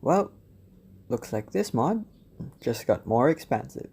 Well, looks like this mod just got more expansive.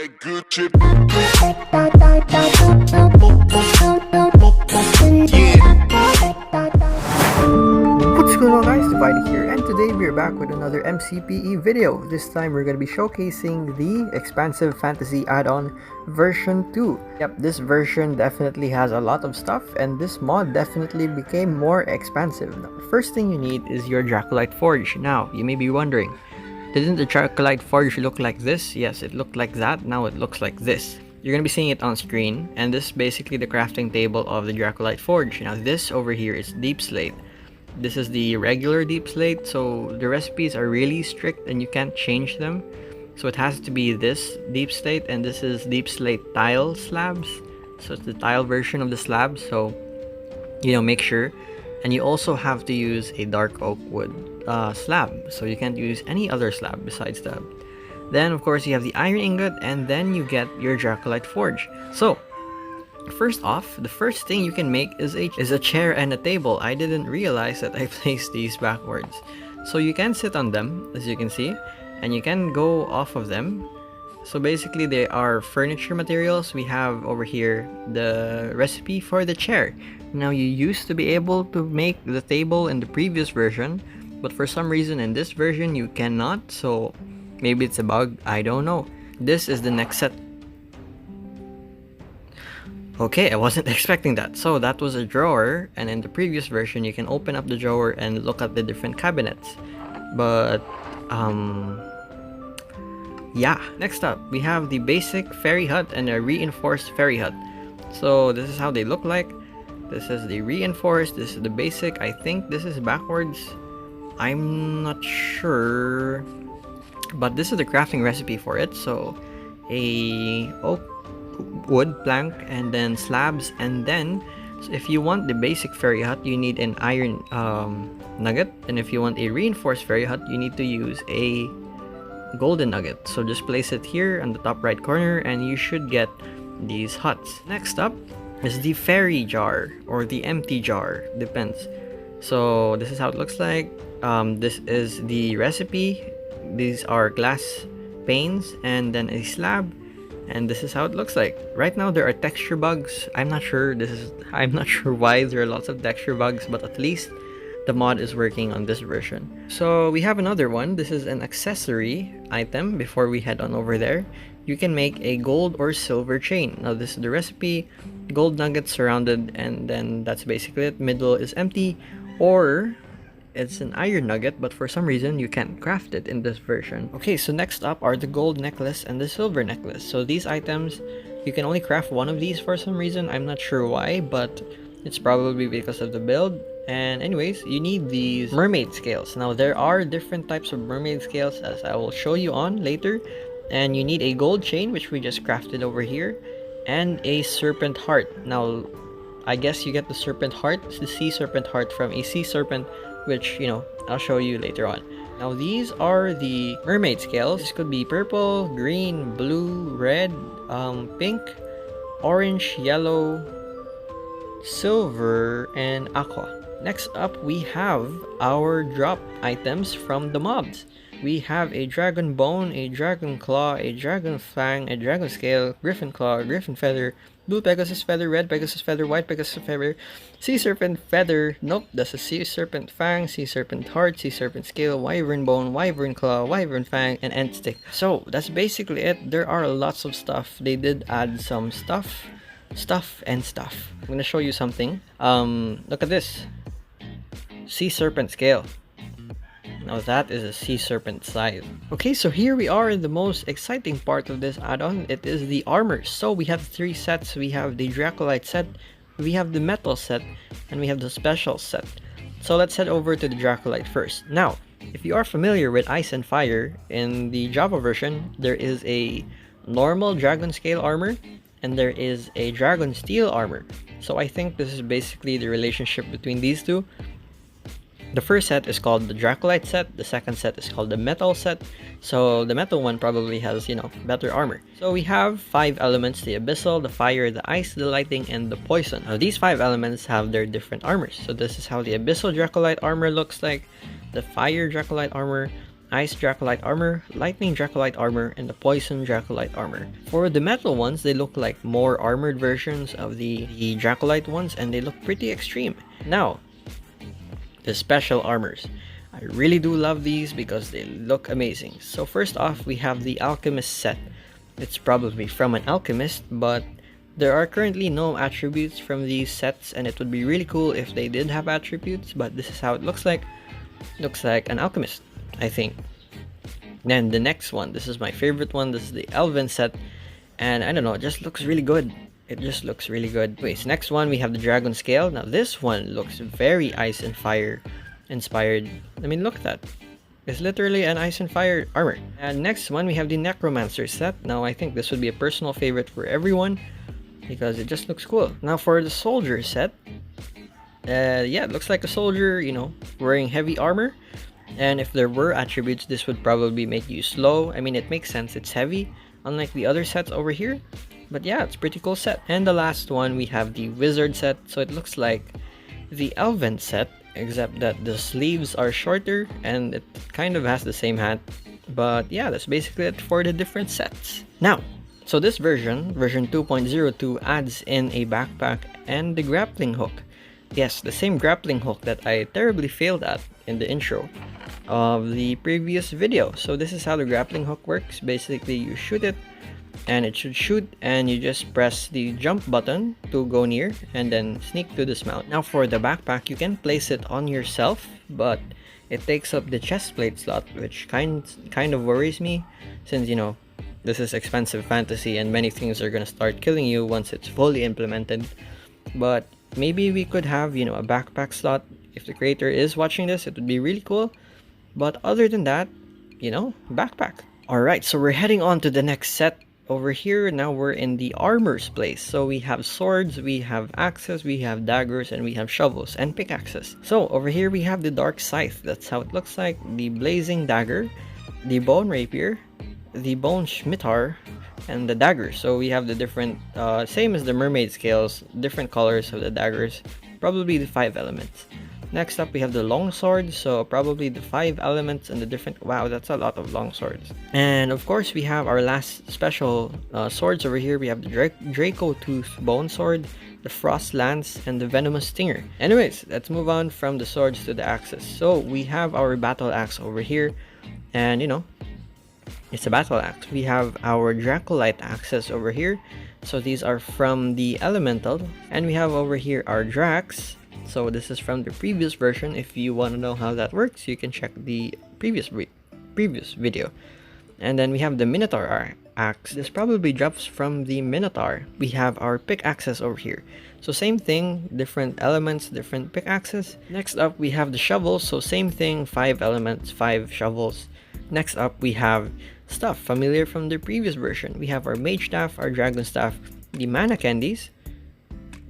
What's going on guys, Divided here, and today we're back with another MCPE video. This time we're going to be showcasing the Expansive Fantasy Addon version 2. Yep, this version definitely has a lot of stuff, and this mod definitely became more expansive. Now, the first thing you need is your Dracolite Forge. Now, you may be wondering, didn't the Dracolite Forge look like this? Yes, it looked like that. Now it looks like this. You're going to be seeing it on screen, and this is basically the crafting table of the Dracolite Forge. Now this over here is Deep Slate. This is the regular Deep Slate, so the recipes are really strict and you can't change them. So it has to be this Deep Slate, and this is Deep Slate tile slabs. So it's the tile version of the slab, so make sure. And you also have to use a dark oak wood slab, so you can't use any other slab besides that. Then of course you have the iron ingot, and then you get your Dracolite Forge. So first off, the first thing you can make is a chair and a table. I didn't realize that I placed these backwards. So you can sit on them, as you can see, and you can go off of them. So basically they are furniture materials. We have over here the recipe for the chair. Now you used to be able to make the table in the previous version, but for some reason in this version you cannot, so maybe it's a bug, I don't know. This is the next set. Okay, I wasn't expecting that. So that was a drawer, and in the previous version you can open up the drawer and look at the different cabinets. But yeah, next up we have the basic fairy hut and a reinforced fairy hut. So this is how they look like. This is the reinforced, this is the basic. I think this is backwards, I'm not sure, but this is the crafting recipe for it. So a oak wood plank, and then slabs, and then if you want the basic fairy hut you need an iron nugget, and if you want a reinforced fairy hut you need to use a golden nugget. So just place it here on the top right corner and you should get these huts. Next up is the fairy jar, or the empty jar, depends. So this is how it looks like. This is the recipe. These are glass panes and then a slab, and this is how it looks like. Right now there are texture bugs. I'm not sure why there are lots of texture bugs, but at least the mod is working on this version. So we have another one. This is an accessory item. Before we head on over there, you can make a gold or silver chain. Now this is the recipe. Gold nuggets surrounded, and then that's basically it. Middle is empty, or it's an iron nugget, but for some reason you can't craft it in this version. Okay, so next up are the gold necklace and the silver necklace. So these items, you can only craft one of these for some reason. I'm not sure why, but it's probably because of the build. And anyways, you need these mermaid scales. Now there are different types of mermaid scales, as I will show you on later. And you need a gold chain, which we just crafted over here, and a serpent heart. Now I guess you get the serpent heart, the sea serpent heart from a sea serpent, which, you know, I'll show you later on. Now these are the mermaid scales. This could be purple, green, blue, red, pink, orange, yellow, silver, and aqua. Next up, we have our drop items from the mobs. We have a dragon bone, a dragon claw, a dragon fang, a dragon scale, griffin claw, griffin feather, blue pegasus feather, red pegasus feather, white pegasus feather, sea serpent feather, nope, that's a sea serpent fang, sea serpent heart, sea serpent scale, wyvern bone, wyvern claw, wyvern fang, and end stick. So that's basically it. There are lots of stuff. They did add some stuff. I'm gonna show you something. Look at this. Sea serpent scale. Now that is a sea serpent size. Okay, so here we are in the most exciting part of this add-on. It is the armors. So we have 3 sets. We have the Dracolite set, we have the metal set, and we have the special set. So let's head over to the Dracolite first. Now, if you are familiar with Ice and Fire, in the Java version, there is a normal dragon scale armor, and there is a dragon steel armor. So I think this is basically the relationship between these two. The first set is called the Dracolite set, the second set is called the metal set. So the metal one probably has, you know, better armor. So we have 5 elements: the abyssal, the fire, the ice, the lightning, and the poison. Now these 5 elements have their different armors. So this is how the abyssal Dracolite armor looks like, the fire Dracolite armor, ice Dracolite armor, lightning Dracolite armor, and the poison Dracolite armor. For the metal ones, they look like more armored versions of the Dracolite ones, and they look pretty extreme. Now, the special armors. I really do love these because they look amazing. So first off, we have the alchemist set. It's probably from an alchemist, but there are currently no attributes from these sets, and it would be really cool if they did have attributes, but this is how it looks like. Looks like an alchemist, I think. Then the next one, this is my favorite one. This is the elven set, and I don't know, it just looks really good. It just looks really good. Anyways, next one we have the dragon scale. Now this one looks very ice and fire inspired. I mean, look at that. It's literally an ice and fire armor. And next one we have the necromancer set. Now I think this would be a personal favorite for everyone because it just looks cool. Now for the soldier set, yeah, it looks like a soldier, you know, wearing heavy armor. And if there were attributes, this would probably make you slow. I mean, it makes sense, it's heavy, unlike the other sets over here. But yeah, it's a pretty cool set. And the last one, we have the wizard set. So it looks like the elven set, except that the sleeves are shorter and it kind of has the same hat. But yeah, that's basically it for the different sets. Now, so this version 2.02, adds in a backpack and the grappling hook. Yes, the same grappling hook that I terribly failed at in the intro of the previous video. So this is how the grappling hook works. Basically, you shoot it and it should shoot, and you just press the jump button to go near and then sneak to dismount. Now for the backpack, you can place it on yourself, but it takes up the chest plate slot, which kind of worries me, since, you know, this is expensive fantasy and many things are gonna start killing you once it's fully implemented. But maybe we could have, you know, a backpack slot. If the creator is watching this, it would be really cool. But other than that, you know, backpack. Alright, so we're heading on to the next set. Over here, now we're in the armor's place. So we have swords, we have axes, we have daggers, and we have shovels and pickaxes. So over here we have the dark scythe. That's how it looks like. The blazing dagger, the bone rapier, the bone scimitar, and the dagger. So we have the different, same as the mermaid scales, different colors of the daggers, probably the 5 elements. Next up, we have the long sword, so probably the 5 elements and the different... Wow, that's a lot of long swords. And of course, we have our last special swords over here. We have the Draco Tooth Bone Sword, the Frost Lance, and the Venomous Stinger. Anyways, let's move on from the swords to the axes. So we have our battle axe over here, and you know, it's a battle axe. We have our Dracolite axes over here. So these are from the Elemental, and we have over here our Drax. So this is from the previous version. If you want to know how that works, you can check the previous video. And then we have the Minotaur axe. This probably drops from the Minotaur. We have our pickaxes over here. So same thing, different elements, different pickaxes. Next up, we have the shovels. So same thing, 5 elements, 5 shovels. Next up, we have stuff familiar from the previous version. We have our mage staff, our dragon staff, the mana candies,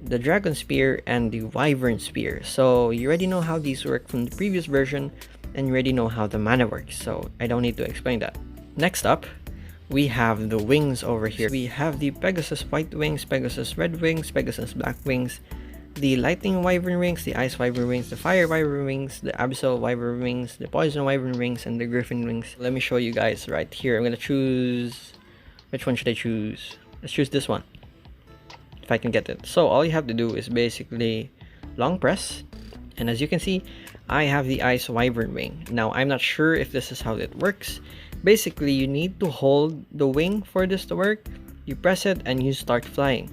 the Dragon Spear, and the Wyvern Spear. So you already know how these work from the previous version, and you already know how the mana works, so I don't need to explain that. Next up, we have the wings over here. We have the Pegasus White Wings, Pegasus Red Wings, Pegasus Black Wings, the Lightning Wyvern Wings, the Ice Wyvern Wings, the Fire Wyvern Wings, the Abyssal Wyvern Wings, the Poison Wyvern Wings, and the Griffin Wings. Let me show you guys right here. I'm gonna choose... which one should I choose? Let's choose this one, if I can get it. So all you have to do is basically long press, and as you can see, I have the Ice Wyvern Wing. Now I'm not sure if this is how it works. Basically, you need to hold the wing for this to work. You press it and you start flying.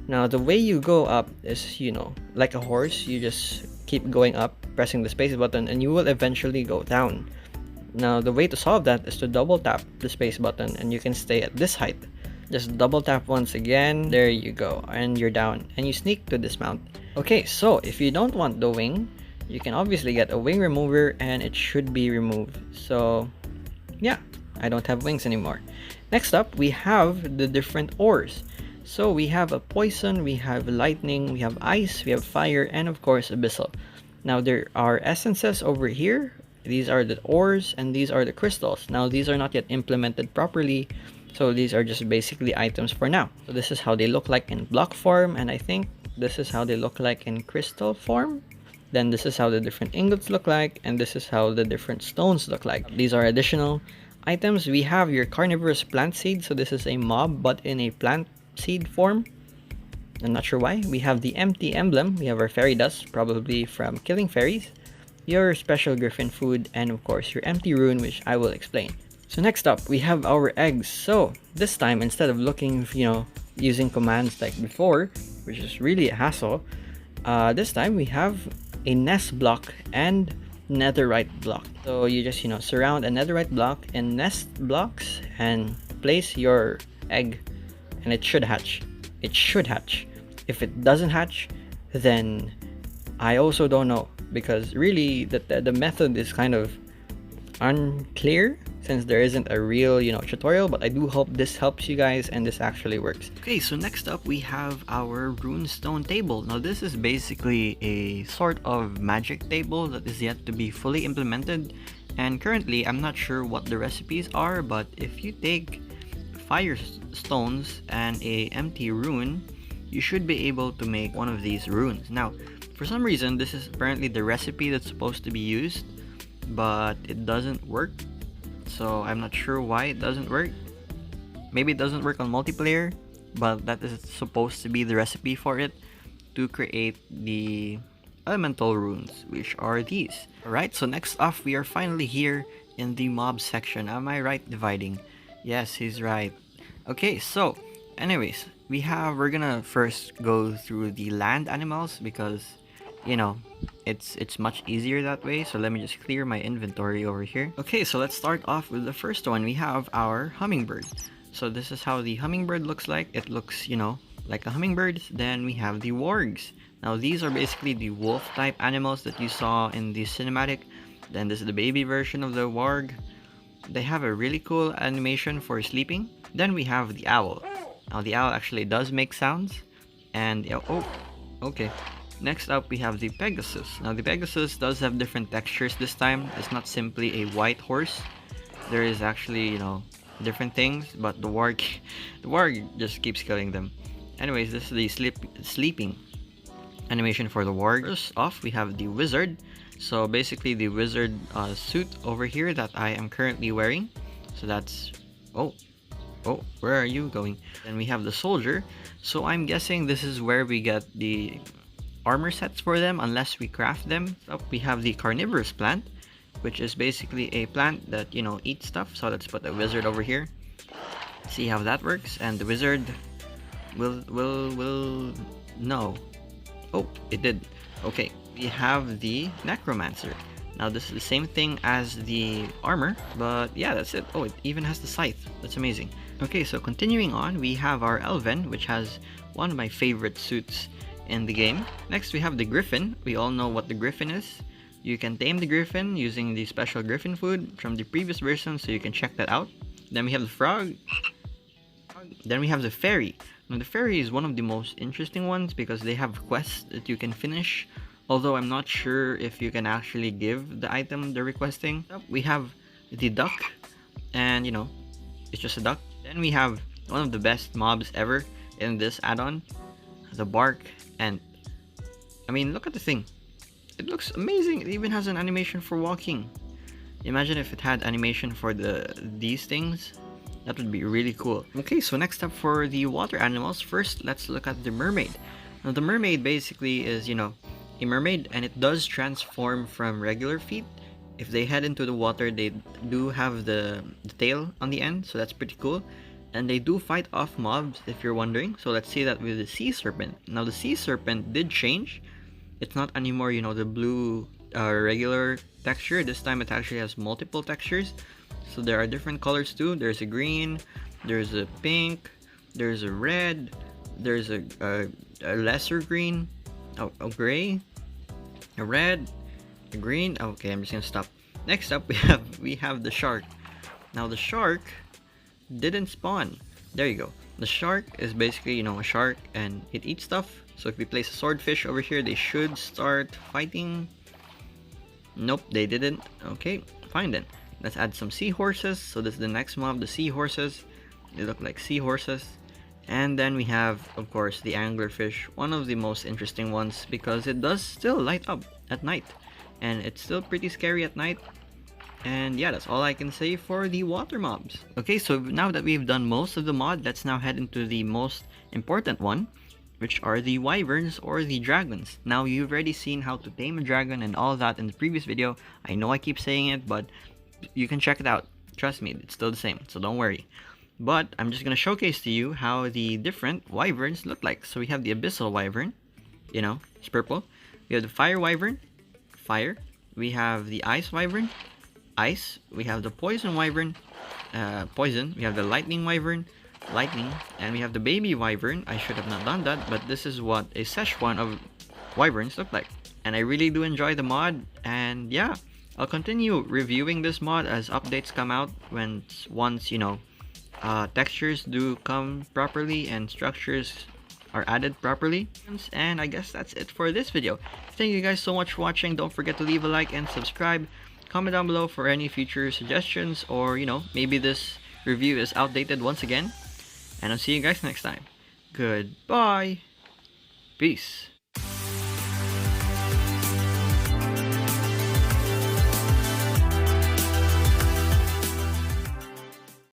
Now the way you go up is, you know, like a horse. You just keep going up, pressing the space button, and you will eventually go down. Now the way to solve that is to double tap the space button, and you can stay at this height. Just double tap once again, there you go, and you're down, and you sneak to dismount. Okay, so if you don't want the wing, you can obviously get a wing remover, and it should be removed. So yeah, I don't have wings anymore. Next up, we have the different ores. So we have a poison, we have lightning, we have ice, we have fire, and of course abyssal. Now there are essences over here. These are the ores, and these are the crystals. Now these are not yet implemented properly, so these are just basically items for now. So this is how they look like in block form, and I think this is how they look like in crystal form. Then this is how the different ingots look like, and this is how the different stones look like. These are additional items. We have your carnivorous plant seed. So this is a mob, but in a plant seed form. I'm not sure why. We have the empty emblem. We have our fairy dust, probably from killing fairies. Your special griffin food, and of course your empty rune, which I will explain. So next up, we have our eggs. So this time, instead of looking, you know, using commands like before, which is really a hassle, this time we have a nest block and netherite block. So you just, you know, surround a netherite block and nest blocks and place your egg, and it should hatch. It should hatch. If it doesn't hatch, then I also don't know, because really the method is kind of unclear since there isn't a real, you know, tutorial, but I do hope this helps you guys and this actually works. Okay, so next up we have our runestone table. Now this is basically a sort of magic table that is yet to be fully implemented, and currently I'm not sure what the recipes are, but if you take fire stones and a empty rune, you should be able to make one of these runes. Now for some reason this is apparently the recipe that's supposed to be used, but it doesn't work. So I'm not sure why it doesn't work. Maybe it doesn't work on multiplayer, but that is supposed to be the recipe for it, to create the elemental runes, which are these. Alright, so next off we are finally here in the mob section. Am I right dividing? Yes, he's right. Okay, so anyways, we're gonna first go through the land animals, because you know, it's much easier that way. So let me just clear my inventory over here. Okay, so let's start off with the first one. We have our hummingbird. So this is how the hummingbird looks like. It looks, you know, like a hummingbird. Then we have the wargs. Now these are basically the wolf type animals that you saw in the cinematic. Then this is the baby version of the warg. They have a really cool animation for sleeping. Then we have the owl. Now the owl actually does make sounds. And oh, okay. Next up we have the Pegasus. Now the Pegasus does have different textures this time. It's not simply a white horse. There is actually, you know, different things, but the warg just keeps killing them. Anyways, this is the sleeping animation for the warg. First off, we have the wizard. So basically the wizard suit over here that I am currently wearing. So that's oh, where are you going? Then we have the soldier. So I'm guessing this is where we get the armor sets for them, unless we craft them. Up we have the carnivorous plant, which is basically a plant that, you know, eats stuff. So let's put a wizard over here, see how that works. And the wizard will no, oh, it did. Okay, we have the necromancer. Now this is the same thing as the armor, but yeah, that's it. Oh, it even has the scythe. That's amazing. Okay, so continuing on, we have our elven, which has one of my favorite suits in the game. Next we have the griffin. We all know what the griffin is. You can tame the griffin using the special griffin food from the previous version, so you can check that out. Then we have the frog. Then we have the Fairy. Now the Fairy is one of the most interesting ones because they have quests that you can finish, although I'm not sure if you can actually give the item they're requesting. We have the Duck, and you know, it's just a duck. Then we have one of the best mobs ever in this add-on, the Bark Ant. I mean, look at the thing. It looks amazing. It even has an animation for walking. Imagine if it had animation for these things. That would be really cool. Okay, so next up for the water animals. First, let's look at the mermaid. Now the mermaid basically is, you know, a mermaid, and it does transform from regular feet. If they head into the water, they do have the tail on the end, so that's pretty cool. And they do fight off mobs, if you're wondering. So let's see that with the sea serpent. Now the sea serpent did change. It's not anymore, you know, the blue regular texture. This time it actually has multiple textures. So there are different colors too. There's a green, there's a pink, there's a red, there's a lesser green, a gray, a red, a green. Okay, I'm just gonna stop. Next up we have the shark. Now the shark didn't spawn. There you go. The shark is basically, you know, a shark, and it eats stuff. So if we place a swordfish over here, they should start fighting. Nope, they didn't. Okay, fine then. Let's add some seahorses. So this is the next mob, the seahorses. They look like seahorses. And then we have, of course, the anglerfish, one of the most interesting ones because it does still light up at night, and it's still pretty scary at night. And yeah, that's all I can say for the water mobs. Okay, so now that we've done most of the mod, let's now head into the most important one, which are the wyverns or the dragons. Now you've already seen how to tame a dragon and all that in the previous video. I know I keep saying it, but you can check it out. Trust me, it's still the same, so don't worry. But I'm just gonna showcase to you how the different wyverns look like. So we have the abyssal wyvern, you know, it's purple. We have the fire wyvern, fire. We have the ice wyvern, ice. We have the poison wyvern, poison. We have the lightning wyvern, lightning. And we have the baby wyvern. I should have not done that, but this is what a Szechuan of wyverns look like. And I really do enjoy the mod, and yeah, I'll continue reviewing this mod as updates come out once, you know, textures do come properly and structures are added properly. And I guess that's it for this video. Thank you guys so much for watching. Don't forget to leave a like and subscribe. Comment down below for any future suggestions, or you know, maybe this review is outdated once again. And I'll see you guys next time. Goodbye. Peace.